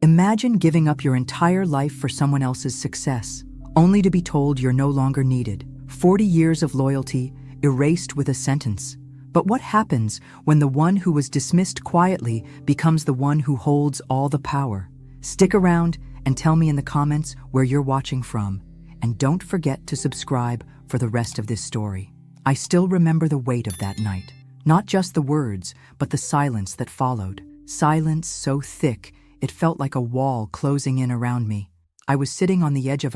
Imagine giving up your entire life for someone else's success, only to be told you're no longer needed. 40 years of loyalty erased with a sentence. But what happens when the one who was dismissed quietly becomes the one who holds all the power? Stick around and tell me in the comments where you're watching from. And don't forget to subscribe for the rest of this story. I still remember the weight of that night. Not just the words, but the silence that followed. Silence so thick, it felt like a wall closing in around me. I was sitting on the edge of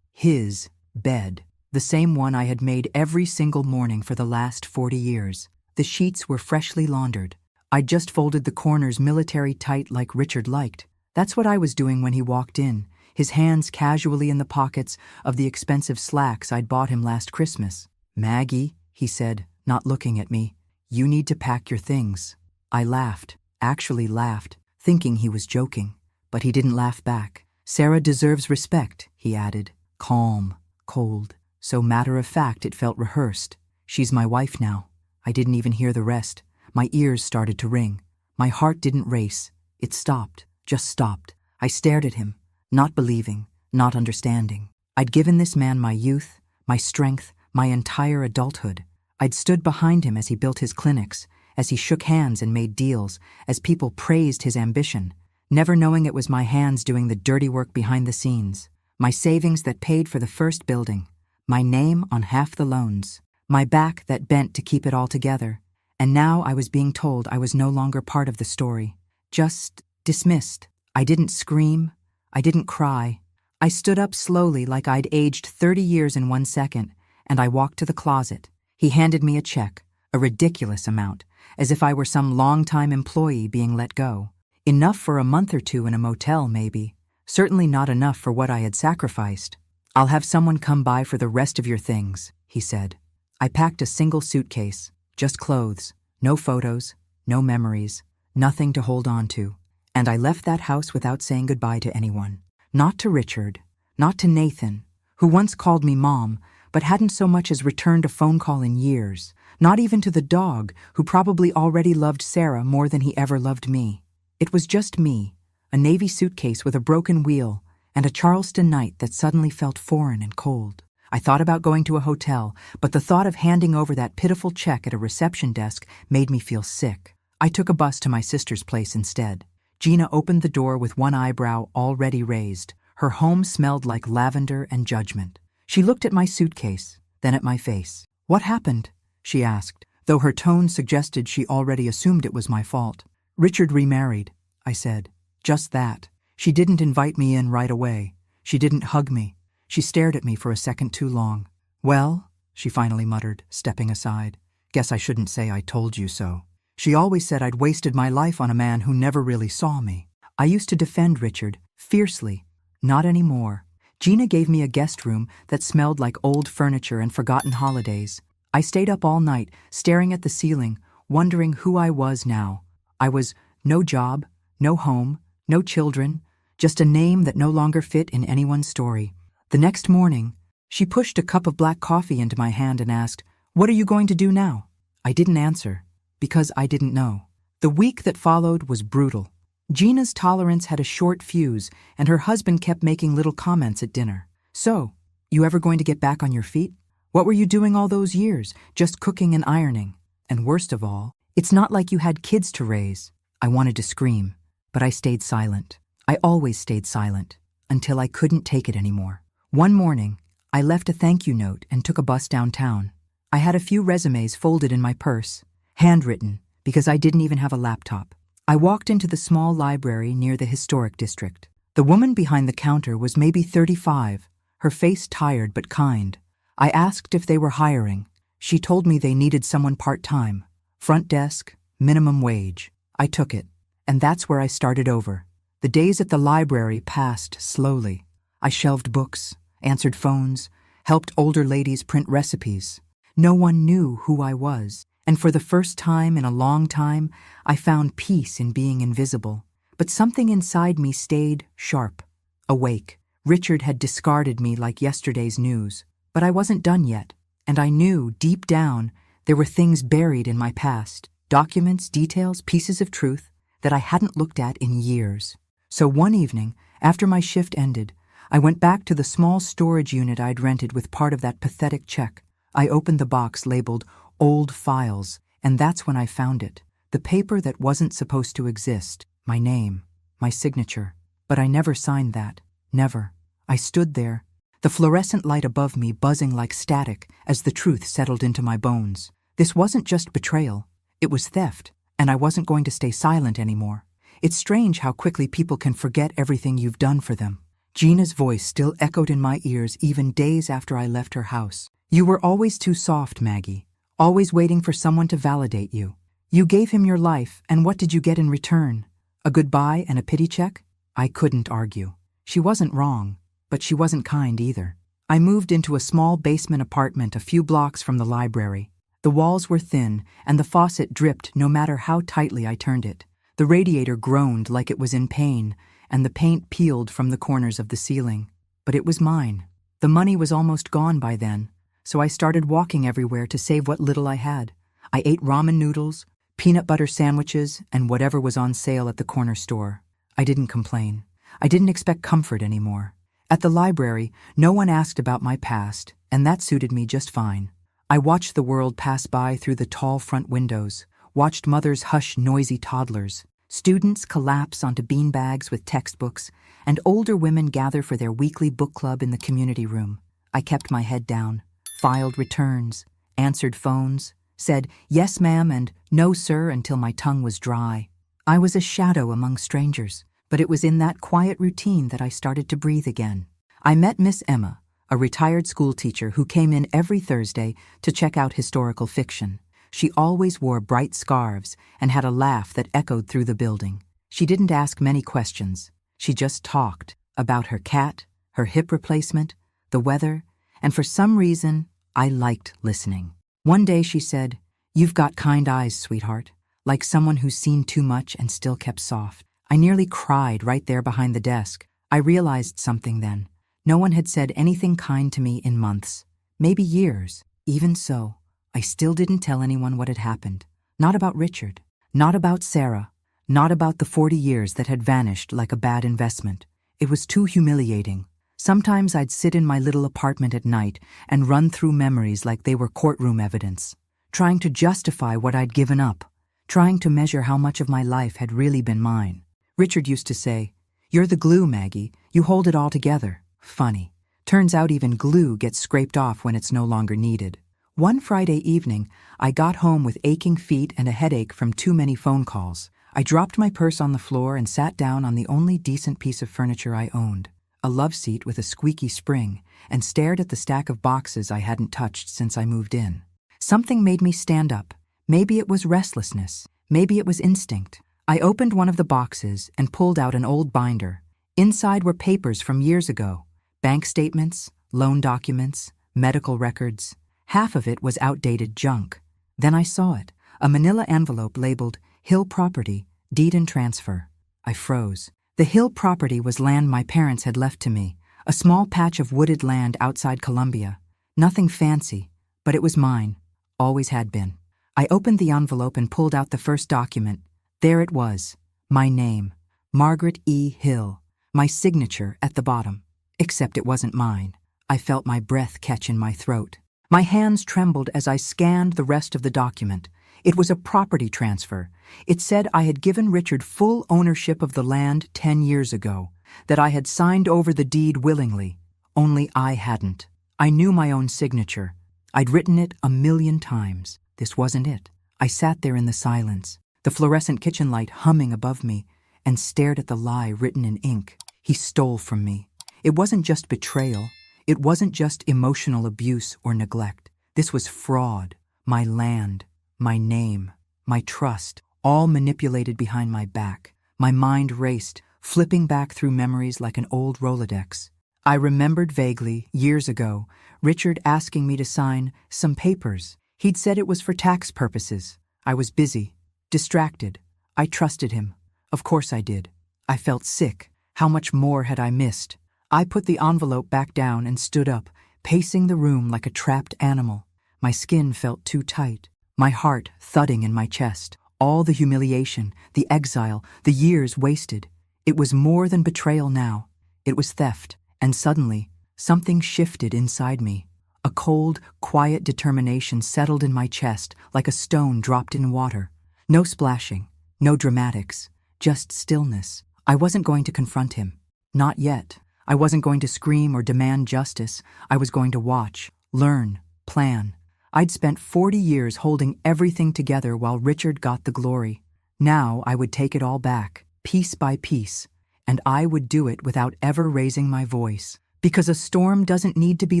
his bed. The same one I had made every single morning for the last 40 years. The sheets were freshly laundered. I'd just folded the corners military tight like Richard liked. That's what I was doing when he walked in, his hands casually in the pockets of the expensive slacks I'd bought him last Christmas. "Maggie," he said, not looking at me, "you need to pack your things." I laughed, actually laughed, thinking he was joking, but he didn't laugh back. "Sarah deserves respect," he added, calm, cold, so matter-of-fact it felt rehearsed. "She's my wife now." I didn't even hear the rest. My ears started to ring. My heart didn't race. It stopped, just stopped. I stared at him, not believing, not understanding. I'd given this man my youth, my strength, my entire adulthood. I'd stood behind him as he built his clinics, as he shook hands and made deals, as people praised his ambition, never knowing it was my hands doing the dirty work behind the scenes. My savings that paid for the first building, my name on half the loans, my back that bent to keep it all together. And now I was being told I was no longer part of the story, just dismissed. I didn't scream. I didn't cry. I stood up slowly like I'd aged 30 years in 1 second, and I walked to the closet. He handed me a check, a ridiculous amount, as if I were some long-time employee being let go. Enough for a month or two in a motel, maybe. Certainly not enough for what I had sacrificed. "I'll have someone come by for the rest of your things," he said. I packed a single suitcase, just clothes, no photos, no memories, nothing to hold on to. And I left that house without saying goodbye to anyone. Not to Richard, not to Nathan, who once called me Mom, but hadn't so much as returned a phone call in years. Not even to the dog, who probably already loved Sarah more than he ever loved me. It was just me, a navy suitcase with a broken wheel, and a Charleston night that suddenly felt foreign and cold. I thought about going to a hotel, but the thought of handing over that pitiful check at a reception desk made me feel sick. I took a bus to my sister's place instead. Gina opened the door with one eyebrow already raised. Her home smelled like lavender and judgment. She looked at my suitcase, then at my face. "What happened?" she asked, though her tone suggested she already assumed it was my fault. "Richard remarried," I said. Just that. She didn't invite me in right away. She didn't hug me. She stared at me for a second too long. "Well," she finally muttered, stepping aside. "Guess I shouldn't say I told you so." She always said I'd wasted my life on a man who never really saw me. I used to defend Richard, fiercely. Not anymore. Gina gave me a guest room that smelled like old furniture and forgotten holidays. I stayed up all night, staring at the ceiling, wondering who I was now. I was no job, no home, no children, just a name that no longer fit in anyone's story. The next morning, she pushed a cup of black coffee into my hand and asked, "What are you going to do now?" I didn't answer, because I didn't know. The week that followed was brutal. Gina's tolerance had a short fuse, and her husband kept making little comments at dinner. "So, you ever going to get back on your feet? What were you doing all those years, just cooking and ironing? And worst of all, it's not like you had kids to raise." I wanted to scream, but I stayed silent. I always stayed silent, until I couldn't take it anymore. One morning, I left a thank you note and took a bus downtown. I had a few resumes folded in my purse, handwritten, because I didn't even have a laptop. I walked into the small library near the historic district. The woman behind the counter was maybe 35, her face tired but kind. I asked if they were hiring. She told me they needed someone part-time, front desk, minimum wage. I took it, and that's where I started over. The days at the library passed slowly. I shelved books, answered phones, helped older ladies print recipes. No one knew who I was, and for the first time in a long time, I found peace in being invisible. But something inside me stayed sharp, awake. Richard had discarded me like yesterday's news, but I wasn't done yet, and I knew, deep down, there were things buried in my past, documents, details, pieces of truth that I hadn't looked at in years. So one evening, after my shift ended, I went back to the small storage unit I'd rented with part of that pathetic check. I opened the box labeled Old Files, and that's when I found it. The paper that wasn't supposed to exist. My name. My signature. But I never signed that. Never. I stood there, the fluorescent light above me buzzing like static as the truth settled into my bones. This wasn't just betrayal. It was theft, and I wasn't going to stay silent anymore. It's strange how quickly people can forget everything you've done for them. Gina's voice still echoed in my ears even days after I left her house. You were always too soft, Maggie. Always waiting for someone to validate you. You gave him your life, and what did you get in return? A goodbye and a pity check? I couldn't argue. She wasn't wrong, but she wasn't kind either. I moved into a small basement apartment a few blocks from the library. The walls were thin, and the faucet dripped no matter how tightly I turned it. The radiator groaned like it was in pain, and the paint peeled from the corners of the ceiling. But it was mine. The money was almost gone by then, so I started walking everywhere to save what little I had. I ate ramen noodles, peanut butter sandwiches, and whatever was on sale at the corner store. I didn't complain. I didn't expect comfort anymore. At the library, no one asked about my past, and that suited me just fine. I watched the world pass by through the tall front windows, watched mothers hush noisy toddlers, students collapse onto beanbags with textbooks, and older women gather for their weekly book club in the community room. I kept my head down, filed returns, answered phones, said yes ma'am and no sir until my tongue was dry. I was a shadow among strangers, but it was in that quiet routine that I started to breathe again. I met Miss Emma, a retired school teacher who came in every Thursday to check out historical fiction. She always wore bright scarves and had a laugh that echoed through the building. She didn't ask many questions. She just talked about her cat, her hip replacement, the weather, and for some reason, I liked listening. One day she said, "You've got kind eyes, sweetheart," like someone who's seen too much and still kept soft. I nearly cried right there behind the desk. I realized something then. No one had said anything kind to me in months, maybe years. Even so, I still didn't tell anyone what had happened. Not about Richard, not about Sarah, not about the 40 years that had vanished like a bad investment. It was too humiliating. Sometimes I'd sit in my little apartment at night and run through memories like they were courtroom evidence, trying to justify what I'd given up, trying to measure how much of my life had really been mine. Richard used to say, "You're the glue, Maggie. You hold it all together." Funny. Turns out even glue gets scraped off when it's no longer needed. One Friday evening, I got home with aching feet and a headache from too many phone calls. I dropped my purse on the floor and sat down on the only decent piece of furniture I owned, a love seat with a squeaky spring, and stared at the stack of boxes I hadn't touched since I moved in. Something made me stand up. Maybe it was restlessness. Maybe it was instinct. I opened one of the boxes and pulled out an old binder. Inside were papers from years ago. Bank statements, loan documents, medical records. Half of it was outdated junk. Then I saw it, a manila envelope labeled Hill Property, Deed and Transfer. I froze. The Hill property was land my parents had left to me, a small patch of wooded land outside Columbia. Nothing fancy, but it was mine, always had been. I opened the envelope and pulled out the first document. There it was, my name, Margaret E. Hill, my signature at the bottom. Except it wasn't mine. I felt my breath catch in my throat. My hands trembled as I scanned the rest of the document. It was a property transfer. It said I had given Richard full ownership of the land 10 years ago, that I had signed over the deed willingly. Only I hadn't. I knew my own signature. I'd written it 1,000,000 times. This wasn't it. I sat there in the silence, the fluorescent kitchen light humming above me, and stared at the lie written in ink. He stole from me. It wasn't just betrayal. It wasn't just emotional abuse or neglect. This was fraud. My land, my name, my trust, all manipulated behind my back. My mind raced, flipping back through memories like an old Rolodex. I remembered vaguely, years ago, Richard asking me to sign some papers. He'd said it was for tax purposes. I was busy, distracted. I trusted him. Of course I did. I felt sick. How much more had I missed? I put the envelope back down and stood up, pacing the room like a trapped animal. My skin felt too tight, my heart thudding in my chest. All the humiliation, the exile, the years wasted. It was more than betrayal now. It was theft. And suddenly, something shifted inside me. A cold, quiet determination settled in my chest like a stone dropped in water. No splashing, no dramatics, just stillness. I wasn't going to confront him. Not yet. I wasn't going to scream or demand justice. I was going to watch, learn, plan. I'd spent 40 years holding everything together while Richard got the glory. Now I would take it all back, piece by piece, and I would do it without ever raising my voice. Because a storm doesn't need to be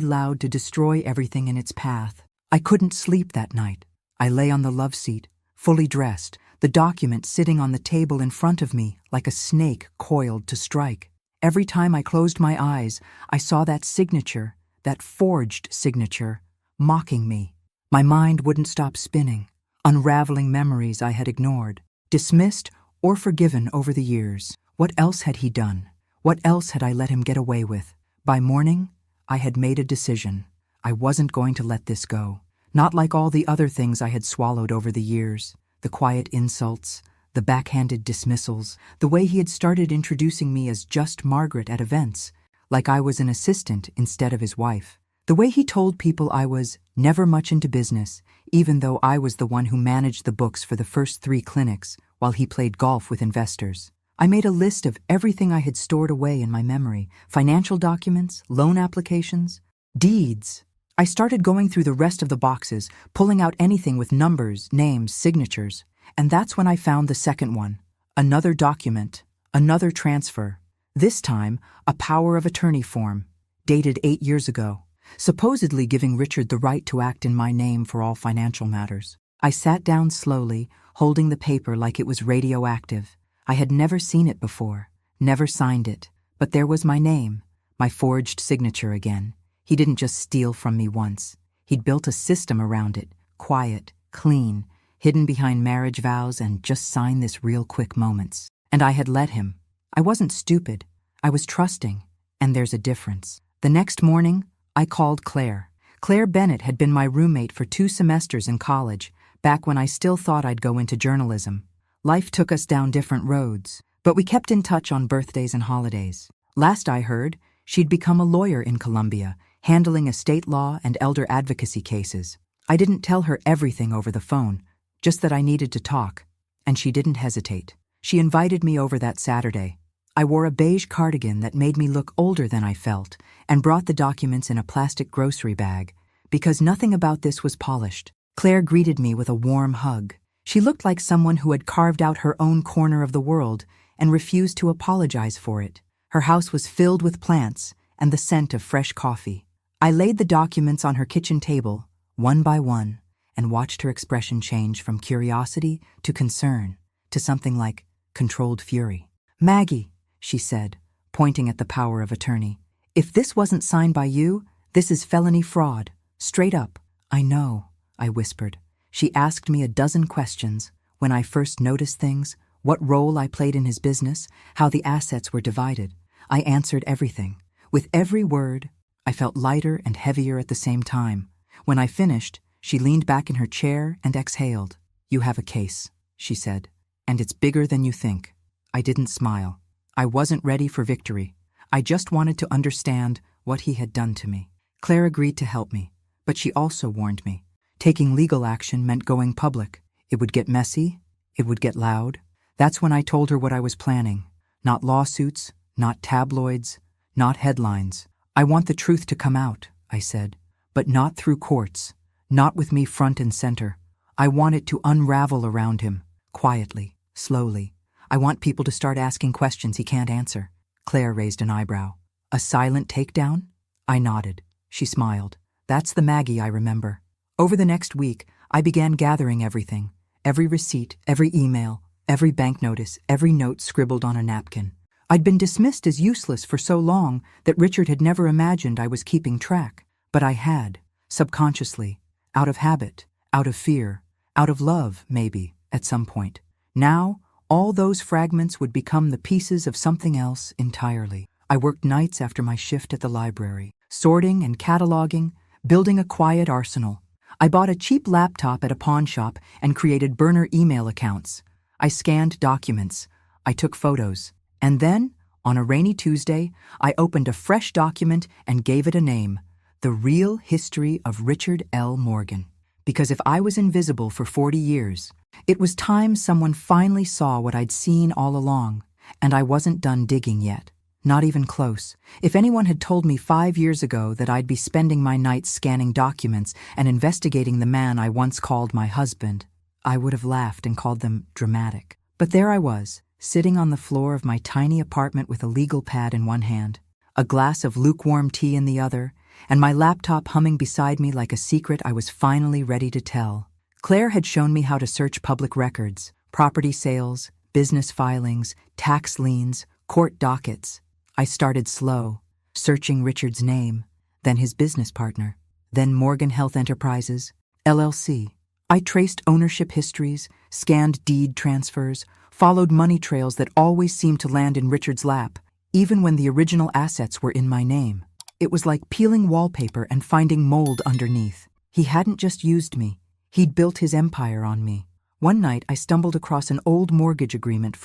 loud to destroy everything in its path. I couldn't sleep that night. I lay on the love seat, fully dressed, the document sitting on the table in front of me like a snake coiled to strike. Every time I closed my eyes, I saw that signature, that forged signature, mocking me. My mind wouldn't stop spinning, unraveling memories I had ignored, dismissed or forgiven over the years. What else had he done? What else had I let him get away with? By morning, I had made a decision. I wasn't going to let this go. Not like all the other things I had swallowed over the years. The quiet insults, the backhanded dismissals, the way he had started introducing me as just Margaret at events, like I was an assistant instead of his wife. The way he told people I was never much into business, even though I was the one who managed the books for the first 3 clinics while he played golf with investors. I made a list of everything I had stored away in my memory, financial documents, loan applications, deeds. I started going through the rest of the boxes, pulling out anything with numbers, names, signatures. And that's when I found the second one. Another document, another transfer. This time, a power of attorney form, dated 8 years ago, supposedly giving Richard the right to act in my name for all financial matters. I sat down slowly, holding the paper like it was radioactive. I had never seen it before, never signed it, but there was my name, my forged signature again. He didn't just steal from me once. He'd built a system around it, quiet, clean, hidden behind marriage vows and just sign this real quick moments. And I had let him. I wasn't stupid. I was trusting, and there's a difference. The next morning, I called Claire. Claire Bennett had been my roommate for 2 semesters in college, back when I still thought I'd go into journalism. Life took us down different roads, but we kept in touch on birthdays and holidays. Last I heard, she'd become a lawyer in Colombia, handling estate law and elder advocacy cases. I didn't tell her everything over the phone, just that I needed to talk, and she didn't hesitate. She invited me over that Saturday. I wore a beige cardigan that made me look older than I felt, and brought the documents in a plastic grocery bag, because nothing about this was polished. Claire greeted me with a warm hug. She looked like someone who had carved out her own corner of the world and refused to apologize for it. Her house was filled with plants and the scent of fresh coffee. I laid the documents on her kitchen table, one by one, and watched her expression change from curiosity to concern to something like controlled fury. "Maggie," she said, pointing at the power of attorney, "if this wasn't signed by you, this is felony fraud. Straight up." "I know," I whispered. She asked me a dozen questions, when I first noticed things, what role I played in his business, how the assets were divided. I answered everything. With every word, I felt lighter and heavier at the same time. When I finished, she leaned back in her chair and exhaled. "You have a case," she said, "and it's bigger than you think." I didn't smile. I wasn't ready for victory. I just wanted to understand what he had done to me. Claire agreed to help me, but she also warned me. Taking legal action meant going public. It would get messy. It would get loud. That's when I told her what I was planning. Not lawsuits, not tabloids, not headlines. "I want the truth to come out," I said, "but not through courts, not with me front and center. I want it to unravel around him, quietly, slowly. I want people to start asking questions he can't answer." Claire raised an eyebrow. "A silent takedown?" I nodded. She smiled. "That's the Maggie I remember." Over the next week, I began gathering everything. Every receipt, every email, every bank notice, every note scribbled on a napkin. I'd been dismissed as useless for so long that Richard had never imagined I was keeping track. But I had, subconsciously, out of habit, out of fear, out of love, maybe, at some point. Now, all those fragments would become the pieces of something else entirely. I worked nights after my shift at the library, sorting and cataloging, building a quiet arsenal. I bought a cheap laptop at a pawn shop and created burner email accounts. I scanned documents. I took photos. And then, on a rainy Tuesday, I opened a fresh document and gave it a name: The Real History of Richard L. Morgan. Because if I was invisible for 40 years, it was time someone finally saw what I'd seen all along, and I wasn't done digging yet. Not even close. If anyone had told me 5 years ago that I'd be spending my nights scanning documents and investigating the man I once called my husband, I would have laughed and called them dramatic. But there I was, sitting on the floor of my tiny apartment with a legal pad in one hand, a glass of lukewarm tea in the other, and my laptop humming beside me like a secret I was finally ready to tell. Claire had shown me how to search public records, property sales, business filings, tax liens, court dockets. I started slow, searching Richard's name, then his business partner, then Morgan Health Enterprises, LLC. I traced ownership histories, scanned deed transfers, followed money trails that always seemed to land in Richard's lap, even when the original assets were in my name. It was like peeling wallpaper and finding mold underneath. He hadn't just used me. He'd built his empire on me. One night, I stumbled across an old mortgage agreement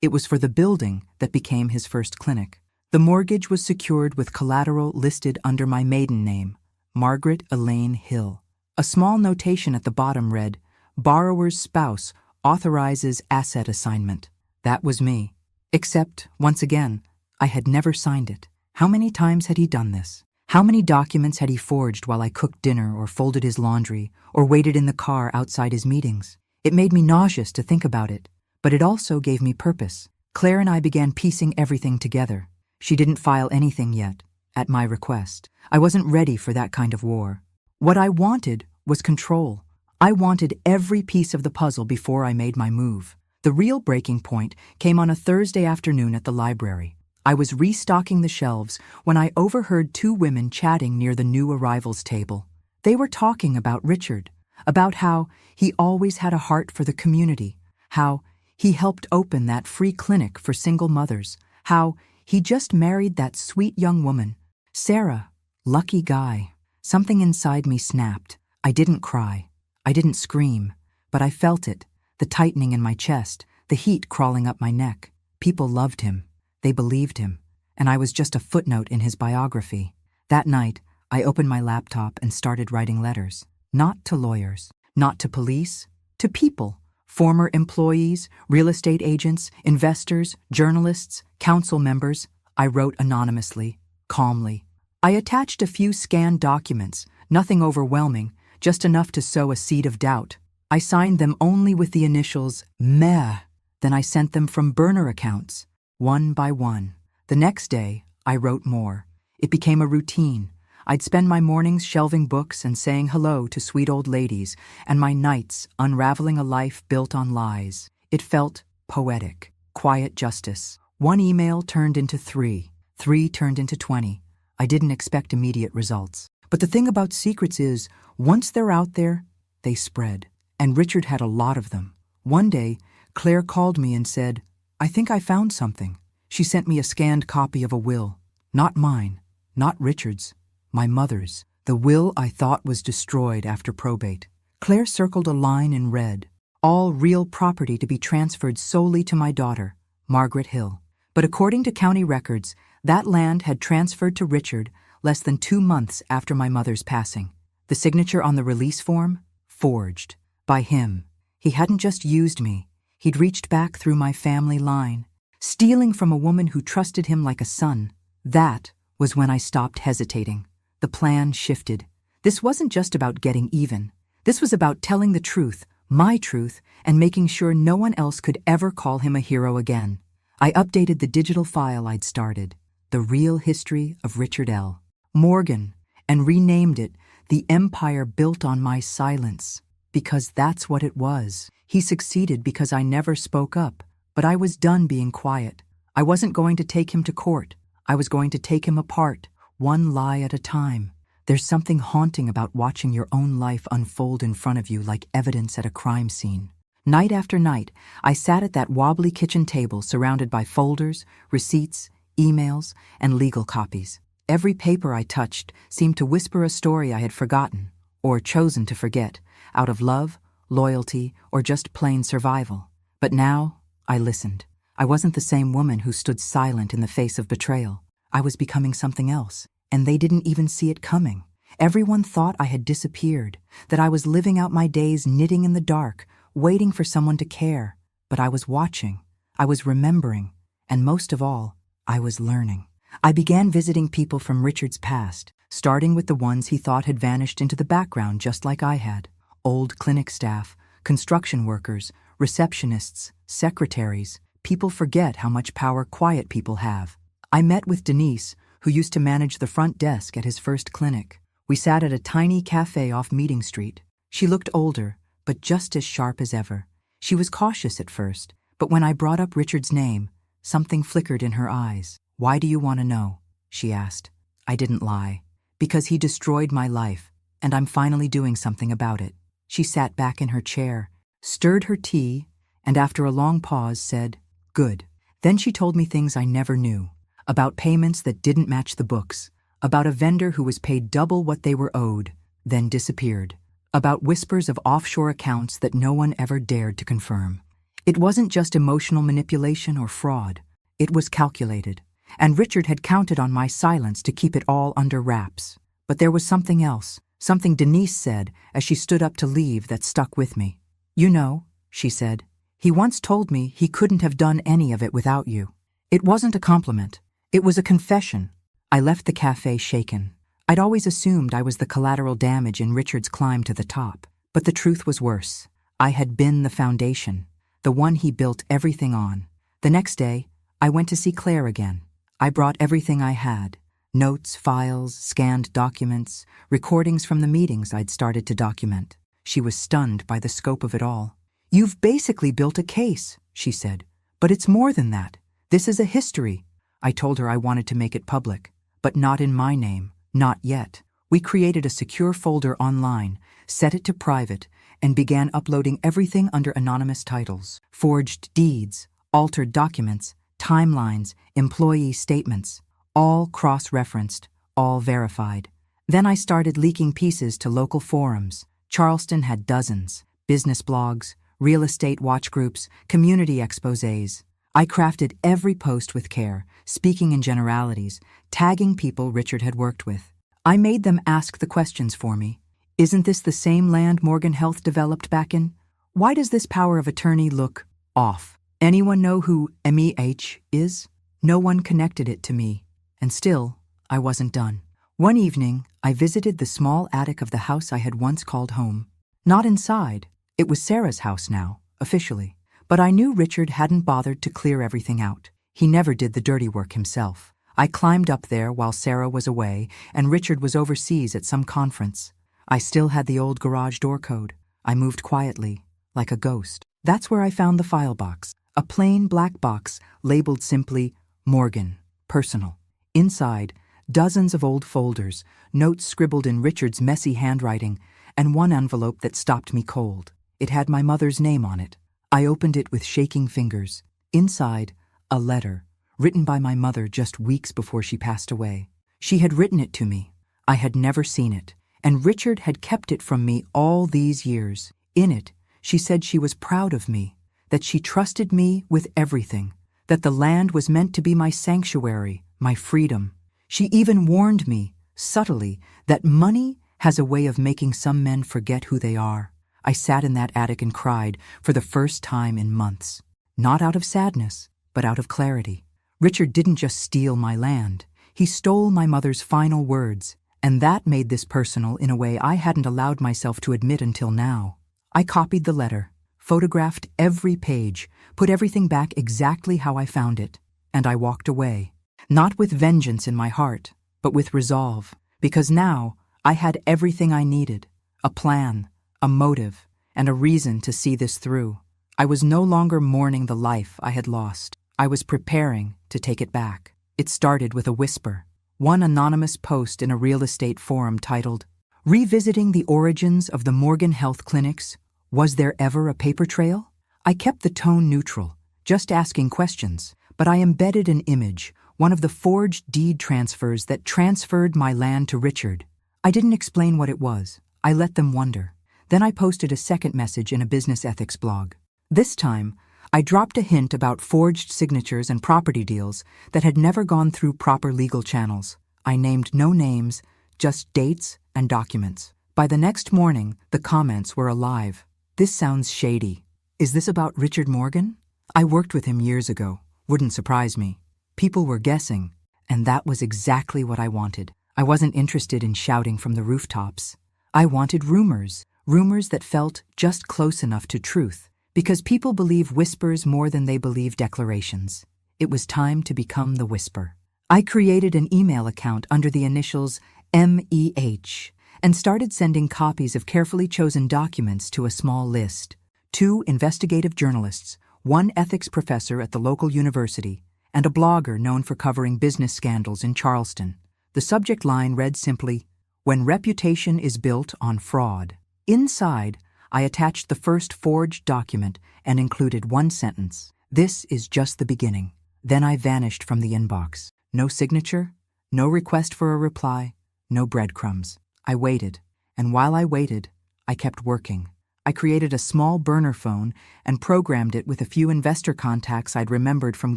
it was for the building that became his first clinic. The mortgage was secured with collateral listed under my maiden name, Margaret Elaine Hill. A small notation at the bottom read, "Borrower's spouse authorizes asset assignment." That was me. Except, once again, I had never signed it. How many times had he done this? How many documents had he forged while I cooked dinner or folded his laundry or waited in the car outside his meetings? It made me nauseous to think about it, but it also gave me purpose. Claire and I began piecing everything together. She didn't file anything yet, at my request. I wasn't ready for that kind of war. What I wanted was control. I wanted every piece of the puzzle before I made my move. The real breaking point came on a Thursday afternoon at the library. I was restocking the shelves when I overheard two women chatting near the new arrivals table. They were talking about Richard, about how he always had a heart for the community, how he helped open that free clinic for single mothers, how he just married that sweet young woman, Sarah. Lucky guy. Something inside me snapped. I didn't cry. I didn't scream, but I felt it, the tightening in my chest, the heat crawling up my neck. People loved him. They believed him, and I was just a footnote in his biography. That night, I opened my laptop and started writing letters. Not to lawyers, not to police, to people. Former employees, real estate agents, investors, journalists, council members. I wrote anonymously, calmly. I attached a few scanned documents, nothing overwhelming, just enough to sow a seed of doubt. I signed them only with the initials MEH. Then I sent them from burner accounts, one by one. The next day, I wrote more. It became a routine. I'd spend my mornings shelving books and saying hello to sweet old ladies, and my nights unraveling a life built on lies. It felt poetic. Quiet justice. One email turned into 3. 3 turned into 20. I didn't expect immediate results. But the thing about secrets is, once they're out there, they spread. And Richard had a lot of them. One day, Claire called me and said, "I think I found something." She sent me a scanned copy of a will. Not mine, not Richard's. My mother's, the will I thought was destroyed after probate. Claire circled a line in red, all real property to be transferred solely to my daughter, Margaret Hill. But according to county records, that land had transferred to Richard less than 2 months after my mother's passing. The signature on the release form? Forged. By him. He hadn't just used me. He'd reached back through my family line, stealing from a woman who trusted him like a son. That was when I stopped hesitating. The plan shifted. This wasn't just about getting even. This was about telling the truth, my truth, and making sure no one else could ever call him a hero again. I updated the digital file I'd started, The Real History of Richard L. Morgan, and renamed it The Empire Built on My Silence, because that's what it was. He succeeded because I never spoke up, but I was done being quiet. I wasn't going to take him to court. I was going to take him apart, one lie at a time. There's something haunting about watching your own life unfold in front of you like evidence at a crime scene. Night after night, I sat at that wobbly kitchen table surrounded by folders, receipts, emails, and legal copies. Every paper I touched seemed to whisper a story I had forgotten, or chosen to forget, out of love, loyalty, or just plain survival. But now, I listened. I wasn't the same woman who stood silent in the face of betrayal. I was becoming something else, and they didn't even see it coming. Everyone thought I had disappeared, that I was living out my days knitting in the dark, waiting for someone to care. But I was watching, I was remembering, and most of all, I was learning. I began visiting people from Richard's past, starting with the ones he thought had vanished into the background just like I had. Old clinic staff, construction workers, receptionists, secretaries. People forget how much power quiet people have. I met with Denise, who used to manage the front desk at his first clinic. We sat at a tiny cafe off Meeting Street. She looked older, but just as sharp as ever. She was cautious at first, but when I brought up Richard's name, something flickered in her eyes. "Why do you want to know?" she asked. I didn't lie. Because he destroyed my life, and I'm finally doing something about it. She sat back in her chair, stirred her tea, and after a long pause said, "Good." Then she told me things I never knew, about payments that didn't match the books, about a vendor who was paid double what they were owed, then disappeared, about whispers of offshore accounts that no one ever dared to confirm. It wasn't just emotional manipulation or fraud. It was calculated, and Richard had counted on my silence to keep it all under wraps. But there was something else, something Denise said as she stood up to leave that stuck with me. "You know," she said, "he once told me he couldn't have done any of it without you." It wasn't a compliment. It was a confession. I left the cafe shaken. I'd always assumed I was the collateral damage in Richard's climb to the top. But the truth was worse. I had been the foundation, the one he built everything on. The next day, I went to see Claire again. I brought everything I had. Notes, files, scanned documents, recordings from the meetings I'd started to document. She was stunned by the scope of it all. "You've basically built a case," she said. "But it's more than that. This is a history." I told her I wanted to make it public, but not in my name, not yet. We created a secure folder online, set it to private, and began uploading everything under anonymous titles. Forged deeds, altered documents, timelines, employee statements, all cross-referenced, all verified. Then I started leaking pieces to local forums. Charleston had dozens, business blogs, real estate watch groups, community exposés. I crafted every post with care, speaking in generalities, tagging people Richard had worked with. I made them ask the questions for me. Isn't this the same land Morgan Health developed back in? Why does this power of attorney look off? Anyone know who MEH is? No one connected it to me. And still, I wasn't done. One evening, I visited the small attic of the house I had once called home. Not inside. It was Sarah's house now, officially. But I knew Richard hadn't bothered to clear everything out. He never did the dirty work himself. I climbed up there while Sarah was away and Richard was overseas at some conference. I still had the old garage door code. I moved quietly, like a ghost. That's where I found the file box, a plain black box labeled simply Morgan, personal. Inside, dozens of old folders, notes scribbled in Richard's messy handwriting, and one envelope that stopped me cold. It had my mother's name on it. I opened it with shaking fingers. Inside, a letter, written by my mother just weeks before she passed away. She had written it to me. I had never seen it, and Richard had kept it from me all these years. In it, she said she was proud of me, that she trusted me with everything, that the land was meant to be my sanctuary, my freedom. She even warned me, subtly, that money has a way of making some men forget who they are. I sat in that attic and cried for the first time in months. Not out of sadness, but out of clarity. Richard didn't just steal my land. He stole my mother's final words, and that made this personal in a way I hadn't allowed myself to admit until now. I copied the letter, photographed every page, put everything back exactly how I found it, and I walked away. Not with vengeance in my heart, but with resolve, because now I had everything I needed, a plan, a motive, and a reason to see this through. I was no longer mourning the life I had lost. I was preparing to take it back. It started with a whisper. One anonymous post in a real estate forum titled, "Revisiting the Origins of the Morgan Health Clinics. Was there ever a paper trail?" I kept the tone neutral, just asking questions, but I embedded an image, one of the forged deed transfers that transferred my land to Richard. I didn't explain what it was. I let them wonder. Then I posted a second message in a business ethics blog. This time, I dropped a hint about forged signatures and property deals that had never gone through proper legal channels. I named no names, just dates and documents. By the next morning, the comments were alive. This sounds shady. Is this about Richard Morgan? I worked with him years ago. Wouldn't surprise me. People were guessing, and that was exactly what I wanted. I wasn't interested in shouting from the rooftops. I wanted rumors that felt just close enough to truth, because people believe whispers more than they believe declarations. It was time to become the whisper. I created an email account under the initials MEH and started sending copies of carefully chosen documents to a small list. 2 investigative journalists, 1 ethics professor at the local university, and a blogger known for covering business scandals in Charleston. The subject line read simply, "When reputation is built on fraud." Inside, I attached the first forged document and included 1 sentence. "This is just the beginning." Then I vanished from the inbox. No signature, no request for a reply, no breadcrumbs. I waited, and while I waited, I kept working. I created a small burner phone and programmed it with a few investor contacts I'd remembered from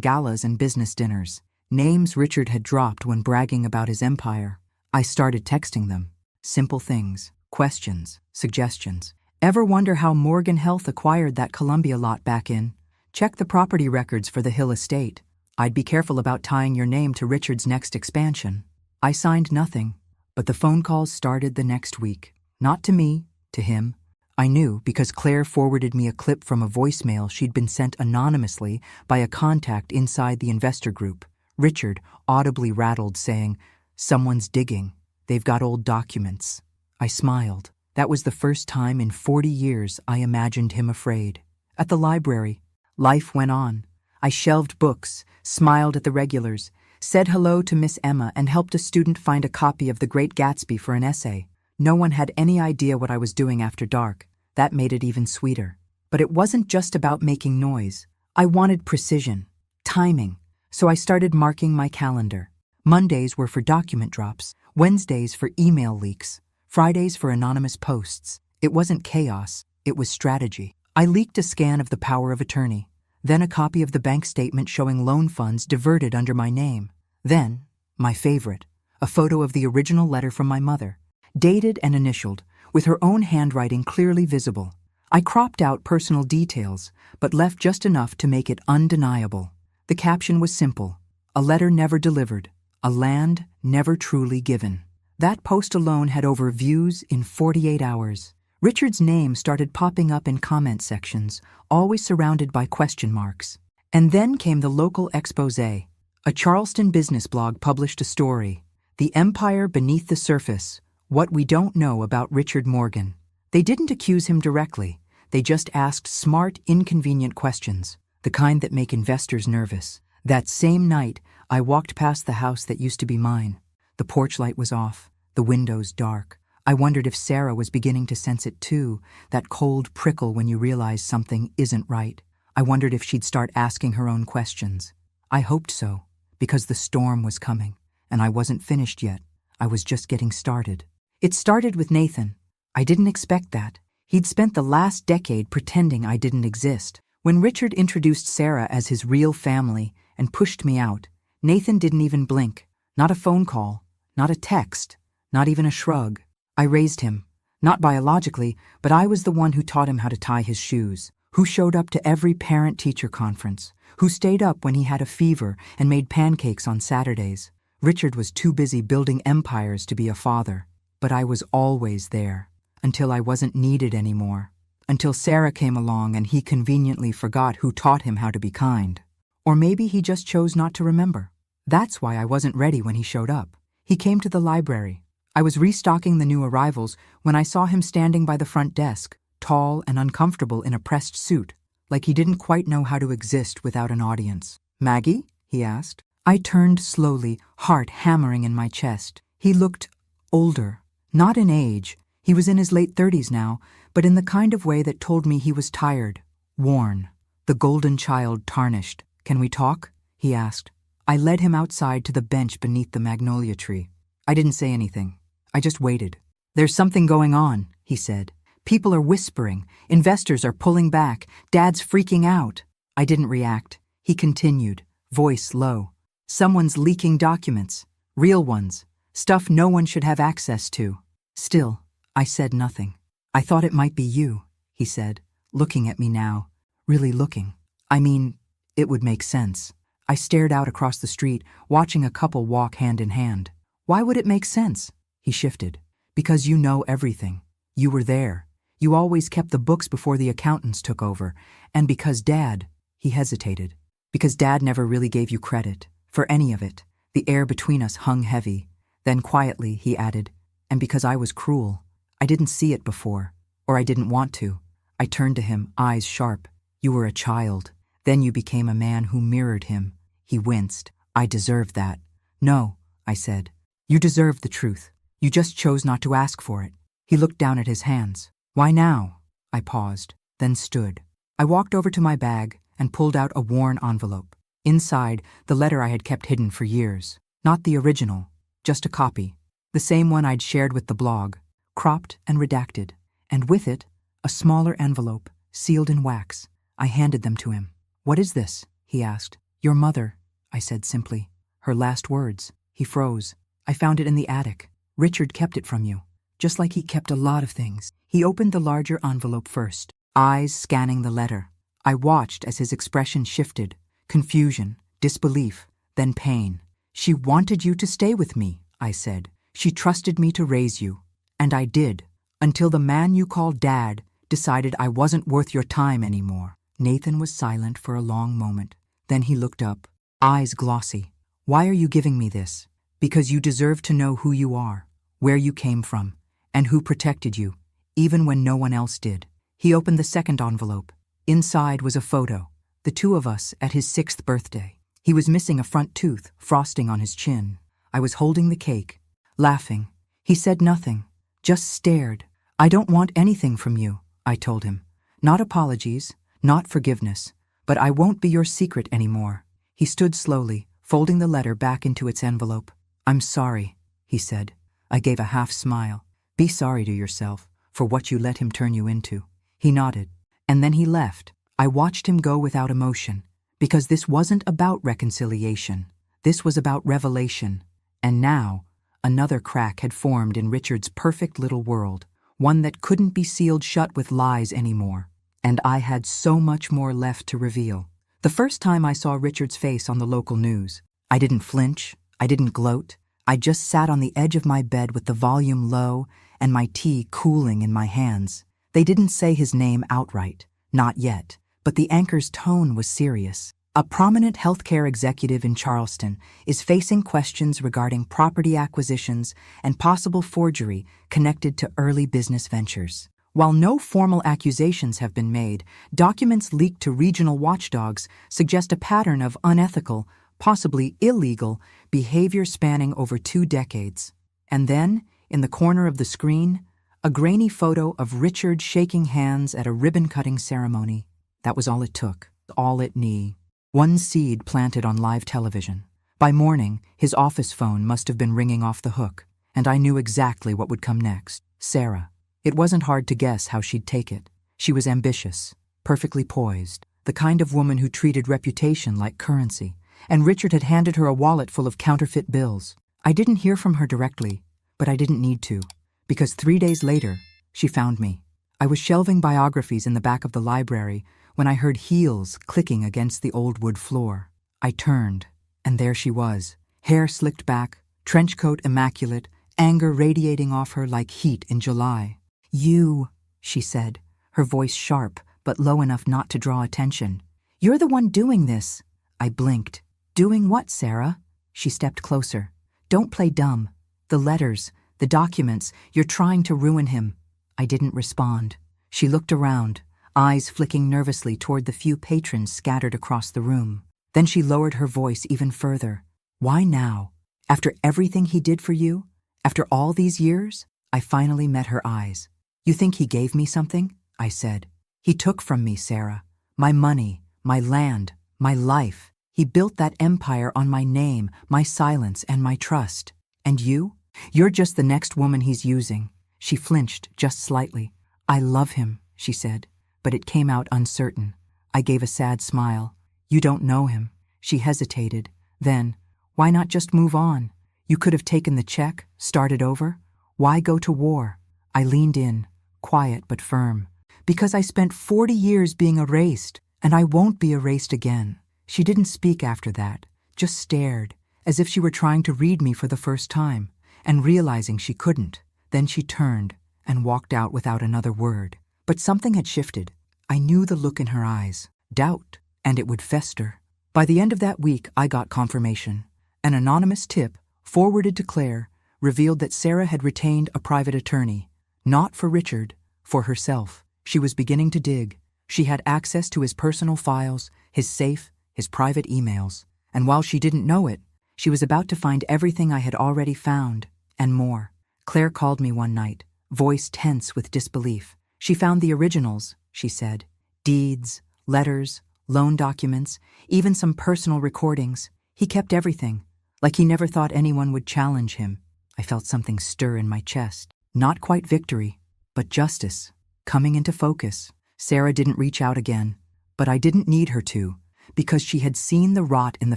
galas and business dinners. Names Richard had dropped when bragging about his empire. I started texting them. Simple things, questions, suggestions. Ever wonder how Morgan Health acquired that Columbia lot back in? Check the property records for the Hill estate. I'd be careful about tying your name to Richard's next expansion. I signed nothing, but the phone calls started the next week. Not to me, to him. I knew because Claire forwarded me a clip from a voicemail she'd been sent anonymously by a contact inside the investor group. Richard audibly rattled, saying, "Someone's digging. They've got old documents." I smiled. That was the first time in 40 years I imagined him afraid. At the library, life went on. I shelved books, smiled at the regulars, said hello to Miss Emma, and helped a student find a copy of The Great Gatsby for an essay. No one had any idea what I was doing after dark. That made it even sweeter. But it wasn't just about making noise. I wanted precision, timing, so I started marking my calendar. Mondays were for document drops, Wednesdays for email leaks, Fridays for anonymous posts. It wasn't chaos, it was strategy. I leaked a scan of the power of attorney, then a copy of the bank statement showing loan funds diverted under my name. Then, my favorite, a photo of the original letter from my mother, dated and initialed, with her own handwriting clearly visible. I cropped out personal details, but left just enough to make it undeniable. The caption was simple: "A letter never delivered, a land never truly given." That post alone had over views in 48 hours. Richard's name started popping up in comment sections, always surrounded by question marks. And then came the local expose. A Charleston business blog published a story, "The Empire Beneath the Surface: What We Don't Know About Richard Morgan." They didn't accuse him directly. They just asked smart, inconvenient questions, the kind that make investors nervous. That same night, I walked past the house that used to be mine. The porch light was off, the windows dark. I wondered if Sarah was beginning to sense it too, that cold prickle when you realize something isn't right. I wondered if she'd start asking her own questions. I hoped so, because the storm was coming, and I wasn't finished yet. I was just getting started. It started with Nathan. I didn't expect that. He'd spent the last decade pretending I didn't exist. When Richard introduced Sarah as his real family and pushed me out, Nathan didn't even blink. Not a phone call, not a text, not even a shrug. I raised him, not biologically, but I was the one who taught him how to tie his shoes, who showed up to every parent-teacher conference, who stayed up when he had a fever and made pancakes on Saturdays. Richard was too busy building empires to be a father, but I was always there, until I wasn't needed anymore, until Sarah came along and he conveniently forgot who taught him how to be kind. Or maybe he just chose not to remember. That's why I wasn't ready when he showed up. He came to the library. I was restocking the new arrivals when I saw him standing by the front desk, tall and uncomfortable in a pressed suit, like he didn't quite know how to exist without an audience. "Maggie?" he asked. I turned slowly, heart hammering in my chest. He looked older, not in age. He was in his late 30s now, but in the kind of way that told me he was tired, worn, the golden child tarnished. "Can we talk?" he asked. I led him outside to the bench beneath the magnolia tree. I didn't say anything. I just waited. "There's something going on," he said. "People are whispering. Investors are pulling back. Dad's freaking out." I didn't react. He continued, voice low. Someone's leaking documents. Real ones. Stuff no one should have access to. Still, I said nothing. I thought it might be you, he said, looking at me now. Really looking. I mean, it would make sense. I stared out across the street, watching a couple walk hand in hand. Why would it make sense? He shifted. Because you know everything. You were there. You always kept the books before the accountants took over. And because Dad, he hesitated. Because Dad never really gave you credit for any of it. The air between us hung heavy. Then quietly, he added, and because I was cruel. I didn't see it before, or I didn't want to. I turned to him, eyes sharp. You were a child. Then you became a man who mirrored him. He winced. I deserved that. No, I said. You deserved the truth. You just chose not to ask for it. He looked down at his hands. Why now? I paused, then stood. I walked over to my bag and pulled out a worn envelope. Inside, the letter I had kept hidden for years. Not the original, just a copy. The same one I'd shared with the blog, cropped and redacted. And with it, a smaller envelope, sealed in wax. I handed them to him. What is this? He asked. Your mother, I said simply. Her last words. He froze. I found it in the attic. Richard kept it from you, just like he kept a lot of things. He opened the larger envelope first, eyes scanning the letter. I watched as his expression shifted. Confusion, disbelief, then pain. She wanted you to stay with me, I said. She trusted me to raise you. And I did, until the man you called Dad decided I wasn't worth your time anymore. Nathan was silent for a long moment. Then he looked up, eyes glossy. Why are you giving me this? Because you deserve to know who you are, where you came from, and who protected you, even when no one else did. He opened the second envelope. Inside was a photo, the two of us at his 6th birthday. He was missing a front tooth, frosting on his chin. I was holding the cake, laughing. He said nothing, just stared. I don't want anything from you, I told him. Not apologies, not forgiveness, but I won't be your secret anymore. He stood slowly, folding the letter back into its envelope. I'm sorry, he said. I gave a half smile. Be sorry to yourself for what you let him turn you into. He nodded, and then he left. I watched him go without emotion, because this wasn't about reconciliation. This was about revelation. And now, another crack had formed in Richard's perfect little world, one that couldn't be sealed shut with lies anymore. And I had so much more left to reveal. The first time I saw Richard's face on the local news, I didn't flinch, I didn't gloat. I just sat on the edge of my bed with the volume low and my tea cooling in my hands. They didn't say his name outright, not yet, but the anchor's tone was serious. A prominent healthcare executive in Charleston is facing questions regarding property acquisitions and possible forgery connected to early business ventures. While no formal accusations have been made, documents leaked to regional watchdogs suggest a pattern of unethical, possibly illegal, behavior spanning over 2 decades. And then, in the corner of the screen, a grainy photo of Richard shaking hands at a ribbon-cutting ceremony. That was all it took, all it needed. One seed planted on live television. By morning, his office phone must have been ringing off the hook, and I knew exactly what would come next. Sarah. It wasn't hard to guess how she'd take it. She was ambitious, perfectly poised, the kind of woman who treated reputation like currency, and Richard had handed her a wallet full of counterfeit bills. I didn't hear from her directly, but I didn't need to, because 3 days later, she found me. I was shelving biographies in the back of the library when I heard heels clicking against the old wood floor. I turned, and there she was, hair slicked back, trench coat immaculate, anger radiating off her like heat in July. You, she said, her voice sharp but low enough not to draw attention. You're the one doing this. I blinked. Doing what, Sarah? She stepped closer. Don't play dumb. The letters, the documents, you're trying to ruin him. I didn't respond. She looked around, eyes flicking nervously toward the few patrons scattered across the room. Then she lowered her voice even further. Why now? After everything he did for you? After all these years? I finally met her eyes. You think he gave me something? I said. He took from me, Sarah. My money, my land, my life. He built that empire on my name, my silence, and my trust. And you? You're just the next woman he's using. She flinched just slightly. I love him, she said, but it came out uncertain. I gave a sad smile. You don't know him. She hesitated. Then, why not just move on? You could have taken the check, started over. Why go to war? I leaned in, quiet but firm. Because I spent 40 years being erased, and I won't be erased again. She didn't speak after that, just stared, as if she were trying to read me for the first time, and realizing she couldn't. Then she turned and walked out without another word. But something had shifted. I knew the look in her eyes, doubt, and it would fester. By the end of that week, I got confirmation. An anonymous tip, forwarded to Claire, revealed that Sarah had retained a private attorney, not for Richard, for herself. She was beginning to dig. She had access to his personal files, his safe, his private emails. And while she didn't know it, she was about to find everything I had already found, and more. Claire called me one night, voice tense with disbelief. She found the originals, she said. Deeds, letters, loan documents, even some personal recordings. He kept everything, like he never thought anyone would challenge him. I felt something stir in my chest. Not quite victory, but justice, coming into focus. Sarah didn't reach out again, but I didn't need her to, because she had seen the rot in the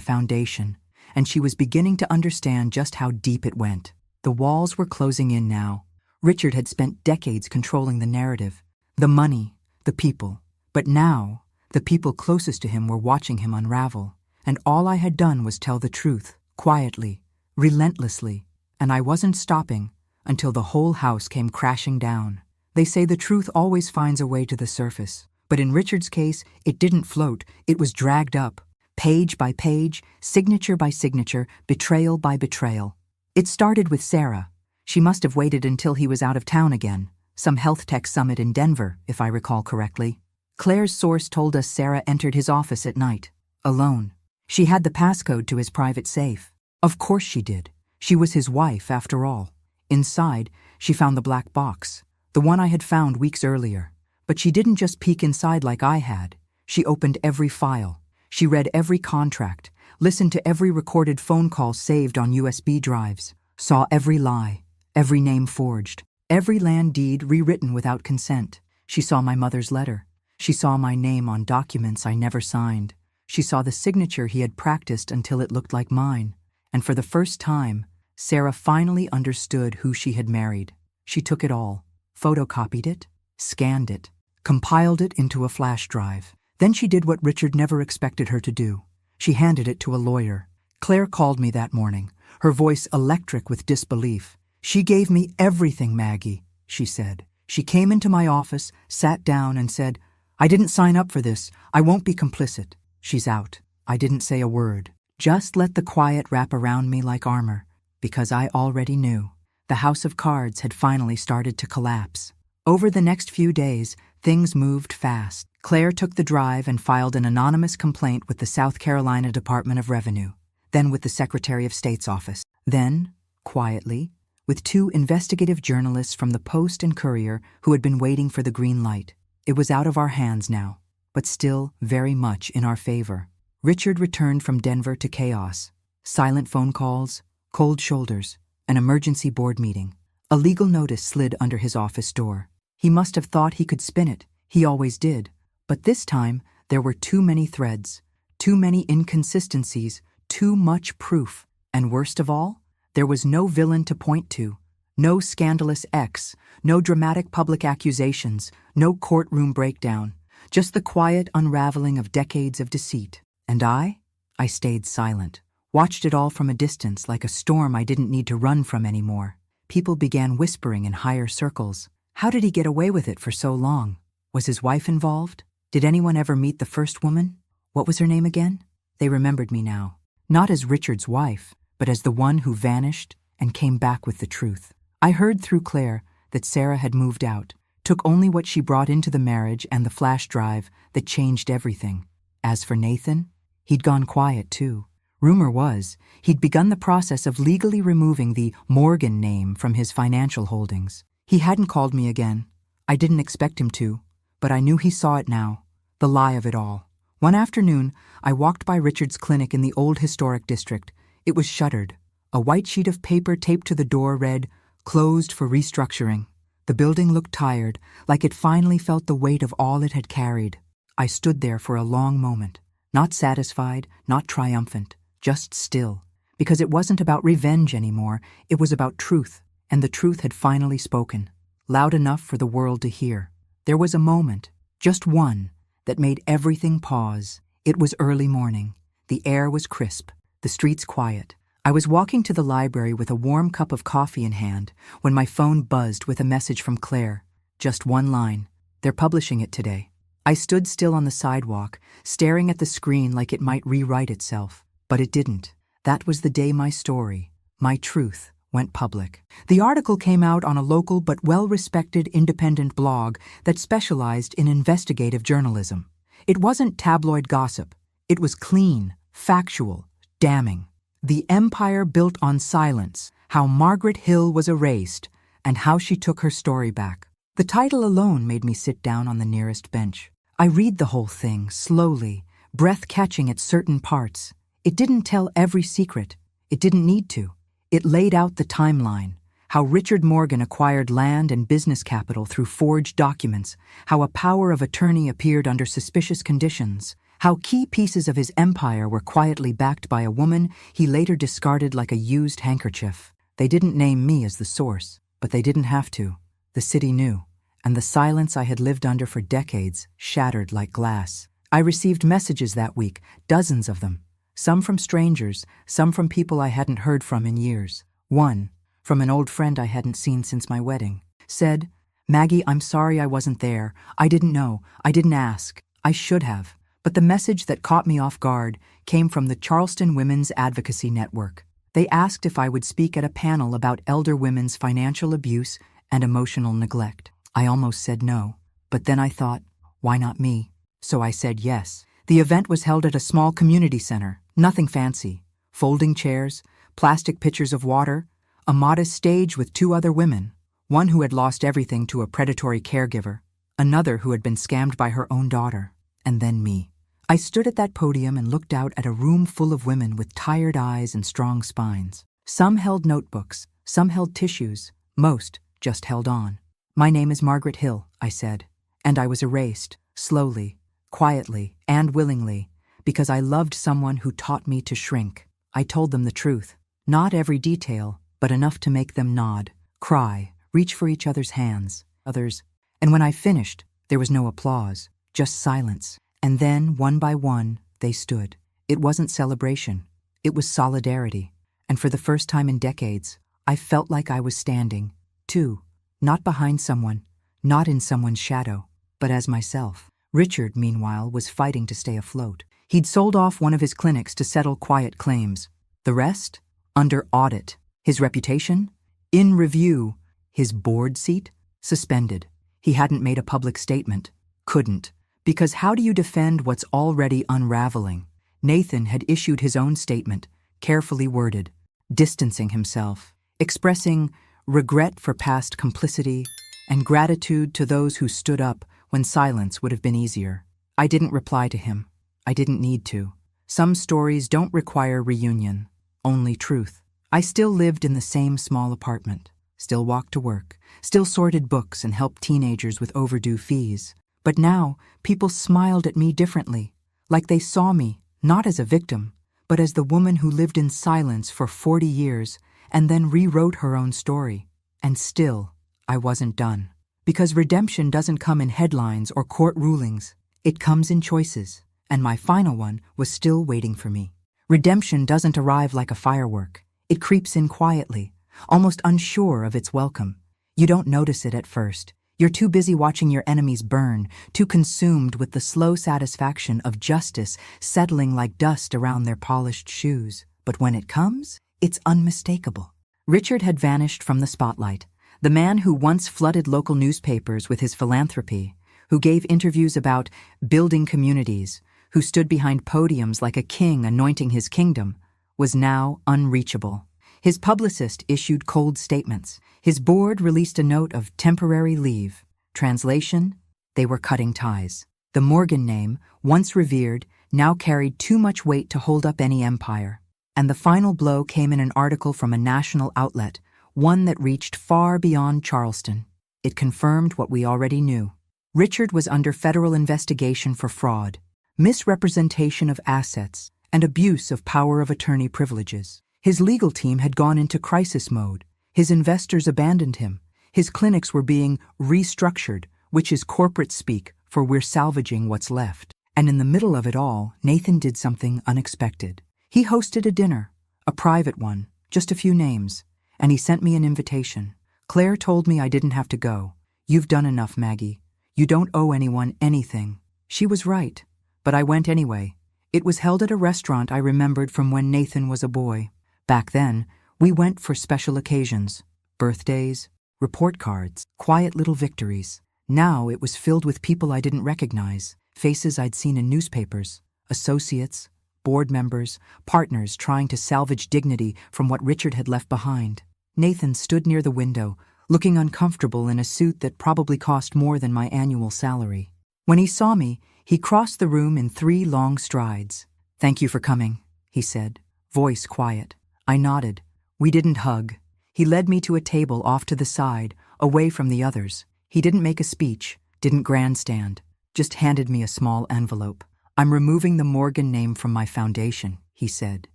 foundation, and she was beginning to understand just how deep it went. The walls were closing in now. Richard had spent decades controlling the narrative, the money, the people. But now, the people closest to him were watching him unravel, and all I had done was tell the truth, quietly, relentlessly, and I wasn't stopping until the whole house came crashing down. They say the truth always finds a way to the surface, but in Richard's case, it didn't float, it was dragged up, page by page, signature by signature, betrayal by betrayal. It started with Sarah. She must have waited until he was out of town again, some health tech summit in Denver, if I recall correctly. Claire's source told us Sarah entered his office at night, alone. She had the passcode to his private safe. Of course she did. She was his wife, after all. Inside, she found the black box, the one I had found weeks earlier. But she didn't just peek inside like I had. She opened every file. She read every contract, listened to every recorded phone call saved on USB drives, saw every lie, every name forged, every land deed rewritten without consent. She saw my mother's letter. She saw my name on documents I never signed. She saw the signature he had practiced until it looked like mine. And for the first time, Sarah finally understood who she had married. She took it all, photocopied it, scanned it, compiled it into a flash drive. Then she did what Richard never expected her to do. She handed it to a lawyer. Claire called me that morning, her voice electric with disbelief. She gave me everything, Maggie, she said. She came into my office, sat down and said, I didn't sign up for this. I won't be complicit. She's out. I didn't say a word. Just let the quiet wrap around me like armor, because I already knew. The house of cards had finally started to collapse. Over the next few days, things moved fast. Claire took the drive and filed an anonymous complaint with the South Carolina Department of Revenue, then with the Secretary of State's office. Then, quietly, with 2 investigative journalists from the Post and Courier who had been waiting for the green light. It was out of our hands now, but still very much in our favor. Richard returned from Denver to chaos. Silent phone calls, cold shoulders, an emergency board meeting. A legal notice slid under his office door. He must have thought he could spin it. He always did. But this time, there were too many threads, too many inconsistencies, too much proof. And worst of all, there was no villain to point to. No scandalous ex, no dramatic public accusations, no courtroom breakdown. Just the quiet unraveling of decades of deceit. And I stayed silent, watched it all from a distance like a storm I didn't need to run from anymore. People began whispering in higher circles. How did he get away with it for so long? Was his wife involved? Did anyone ever meet the first woman? What was her name again? They remembered me now. Not as Richard's wife, but as the one who vanished and came back with the truth. I heard through Claire that Sarah had moved out, took only what she brought into the marriage and the flash drive that changed everything. As for Nathan, he'd gone quiet too. Rumor was he'd begun the process of legally removing the Morgan name from his financial holdings. He hadn't called me again. I didn't expect him to, but I knew he saw it now, the lie of it all. One afternoon, I walked by Richard's clinic in the old historic district. It was shuttered. A white sheet of paper taped to the door read, "Closed for restructuring." The building looked tired, like it finally felt the weight of all it had carried. I stood there for a long moment, not satisfied, not triumphant, just still. Because it wasn't about revenge anymore, it was about truth, and the truth had finally spoken, loud enough for the world to hear. There was a moment, just one, that made everything pause. It was early morning. The air was crisp, the streets quiet. I was walking to the library with a warm cup of coffee in hand when my phone buzzed with a message from Claire. Just one line. They're publishing it today. I stood still on the sidewalk, staring at the screen like it might rewrite itself. But it didn't. That was the day my story, my truth, went public. The article came out on a local but well-respected independent blog that specialized in investigative journalism. It wasn't tabloid gossip. It was clean, factual, damning. The Empire Built on Silence, How Margaret Hill Was Erased, and How She Took Her Story Back. The title alone made me sit down on the nearest bench. I read the whole thing, slowly, breath catching at certain parts. It didn't tell every secret. It didn't need to. It laid out the timeline, how Richard Morgan acquired land and business capital through forged documents, how a power of attorney appeared under suspicious conditions, how key pieces of his empire were quietly backed by a woman he later discarded like a used handkerchief. They didn't name me as the source, but they didn't have to. The city knew, and the silence I had lived under for decades shattered like glass. I received messages that week, dozens of them. Some from strangers, some from people I hadn't heard from in years. One, from an old friend I hadn't seen since my wedding, said, "Maggie, I'm sorry I wasn't there. I didn't know. I didn't ask. I should have." But the message that caught me off guard came from the Charleston Women's Advocacy Network. They asked if I would speak at a panel about elder women's financial abuse and emotional neglect. I almost said no, but then I thought, why not me? So I said yes. The event was held at a small community center, nothing fancy. Folding chairs, plastic pitchers of water, a modest stage with two other women, one who had lost everything to a predatory caregiver, another who had been scammed by her own daughter, and then me. I stood at that podium and looked out at a room full of women with tired eyes and strong spines. Some held notebooks, some held tissues, most just held on. "My name is Margaret Hill," I said, and I was erased, slowly, quietly, and willingly, because I loved someone who taught me to shrink. I told them the truth, not every detail, but enough to make them nod, cry, reach for each other's hands, and when I finished, there was no applause, just silence. And then, one by one, they stood. It wasn't celebration. It was solidarity. And for the first time in decades, I felt like I was standing, too, not behind someone, not in someone's shadow, but as myself. Richard, meanwhile, was fighting to stay afloat. He'd sold off one of his clinics to settle quiet claims. The rest? Under audit. His reputation? In review. His board seat? Suspended. He hadn't made a public statement. Couldn't. Because how do you defend what's already unraveling? Nathan had issued his own statement, carefully worded, distancing himself, expressing regret for past complicity and gratitude to those who stood up when silence would have been easier. I didn't reply to him. I didn't need to. Some stories don't require reunion, only truth. I still lived in the same small apartment, still walked to work, still sorted books and helped teenagers with overdue fees. But now, people smiled at me differently, like they saw me, not as a victim, but as the woman who lived in silence for 40 years and then rewrote her own story. And still, I wasn't done. Because redemption doesn't come in headlines or court rulings. It comes in choices, and my final one was still waiting for me. Redemption doesn't arrive like a firework. It creeps in quietly, almost unsure of its welcome. You don't notice it at first. You're too busy watching your enemies burn, too consumed with the slow satisfaction of justice settling like dust around their polished shoes. But when it comes, it's unmistakable. Richard had vanished from the spotlight. The man who once flooded local newspapers with his philanthropy, who gave interviews about building communities, who stood behind podiums like a king anointing his kingdom, was now unreachable. His publicist issued cold statements. His board released a note of temporary leave. Translation: they were cutting ties. The Morgan name, once revered, now carried too much weight to hold up any empire. And the final blow came in an article from a national outlet, one that reached far beyond Charleston. It confirmed what we already knew. Richard was under federal investigation for fraud, misrepresentation of assets, and abuse of power of attorney privileges. His legal team had gone into crisis mode. His investors abandoned him. His clinics were being restructured, which is corporate speak for we're salvaging what's left. And in the middle of it all, Nathan did something unexpected. He hosted a dinner, a private one, just a few names, and he sent me an invitation. Claire told me I didn't have to go. You've done enough, Maggie. You don't owe anyone anything. She was right, but I went anyway. It was held at a restaurant I remembered from when Nathan was a boy. Back then, we went for special occasions, birthdays, report cards, quiet little victories. Now it was filled with people I didn't recognize, faces I'd seen in newspapers, associates, board members, partners trying to salvage dignity from what Richard had left behind. Nathan stood near the window, looking uncomfortable in a suit that probably cost more than my annual salary. When he saw me, he crossed the room in 3 long strides. "Thank you for coming," he said, voice quiet. I nodded. We didn't hug. He led me to a table off to the side, away from the others. He didn't make a speech, didn't grandstand, just handed me a small envelope. "I'm removing the Morgan name from my foundation," he said,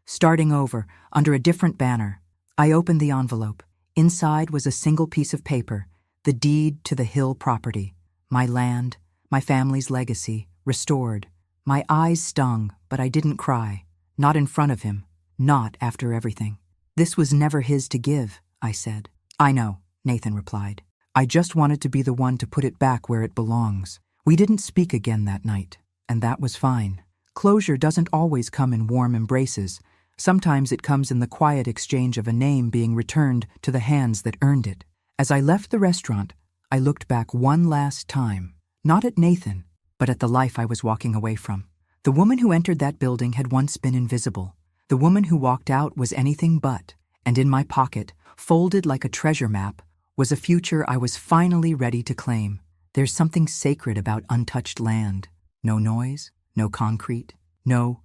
starting over, under a different banner. I opened the envelope. Inside was a single piece of paper, the deed to the Hill property. My land, my family's legacy, restored. My eyes stung, but I didn't cry. Not in front of him. Not after everything. "This was never his to give," I said. "I know," Nathan replied. "I just wanted to be the one to put it back where it belongs." We didn't speak again that night, and that was fine. Closure doesn't always come in warm embraces. Sometimes it comes in the quiet exchange of a name being returned to the hands that earned it. As I left the restaurant, I looked back one last time, not at Nathan, but at the life I was walking away from. The woman who entered that building had once been invisible. The woman who walked out was anything but, and in my pocket, folded like a treasure map, was a future I was finally ready to claim. There's something sacred about untouched land. No noise, no concrete, no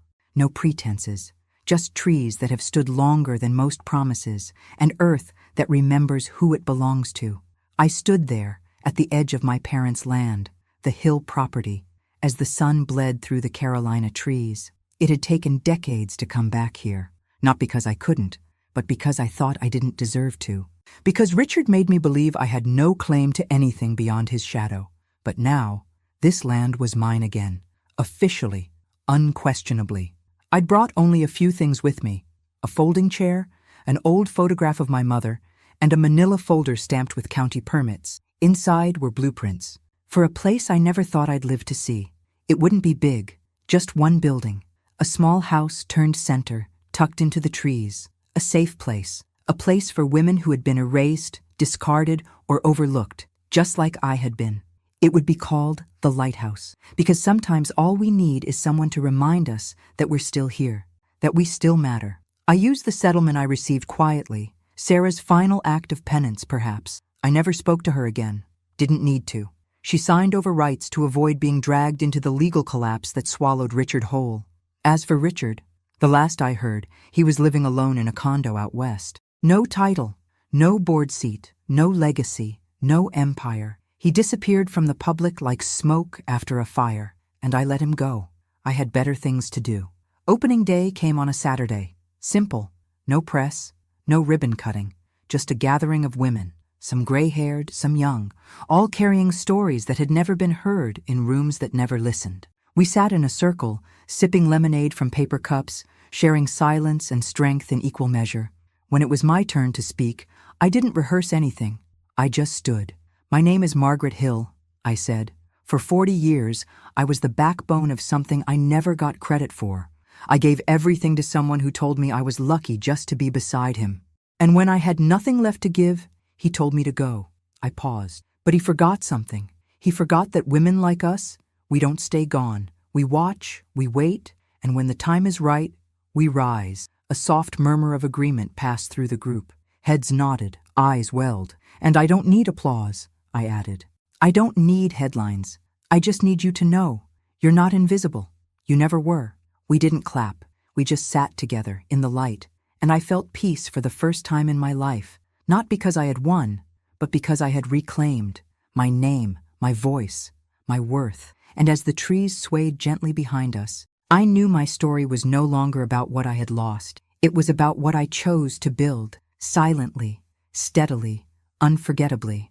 pretenses. Just trees that have stood longer than most promises, and earth that remembers who it belongs to. I stood there, at the edge of my parents' land, the Hill property, as the sun bled through the Carolina trees. It had taken decades to come back here, not because I couldn't, but because I thought I didn't deserve to. Because Richard made me believe I had no claim to anything beyond his shadow. But now, this land was mine again, officially, unquestionably. I'd brought only a few things with me: a folding chair, an old photograph of my mother, and a manila folder stamped with county permits. Inside were blueprints for a place I never thought I'd live to see. It wouldn't be big, just one building, a small house turned center, tucked into the trees, a safe place, a place for women who had been erased, discarded, or overlooked, just like I had been. It would be called the Lighthouse, because sometimes all we need is someone to remind us that we're still here, that we still matter. I used the settlement I received quietly, Sarah's final act of penance, perhaps. I never spoke to her again. Didn't need to. She signed over rights to avoid being dragged into the legal collapse that swallowed Richard whole. As for Richard, the last I heard, he was living alone in a condo out west. No title, no board seat, no legacy, no empire. He disappeared from the public like smoke after a fire, and I let him go. I had better things to do. Opening day came on a Saturday. Simple. No press, no ribbon cutting, just a gathering of women, some gray-haired, some young, all carrying stories that had never been heard in rooms that never listened. We sat in a circle, sipping lemonade from paper cups, sharing silence and strength in equal measure. When it was my turn to speak, I didn't rehearse anything. I just stood. "My name is Margaret Hill," I said. "For 40 years, I was the backbone of something I never got credit for. I gave everything to someone who told me I was lucky just to be beside him. And when I had nothing left to give, he told me to go." I paused. But he forgot something. He forgot that women like us, we don't stay gone. We watch, we wait, and when the time is right, we rise. A soft murmur of agreement passed through the group. Heads nodded, eyes welled. "And I don't need applause," I added. "I don't need headlines. I just need you to know. You're not invisible. You never were." We didn't clap. We just sat together in the light, and I felt peace for the first time in my life, not because I had won, but because I had reclaimed my name, my voice, my worth. And as the trees swayed gently behind us, I knew my story was no longer about what I had lost. It was about what I chose to build, silently, steadily, unforgettably.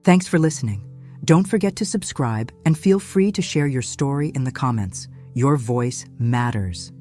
Thanks for listening. Don't forget to subscribe and feel free to share your story in the comments. Your voice matters.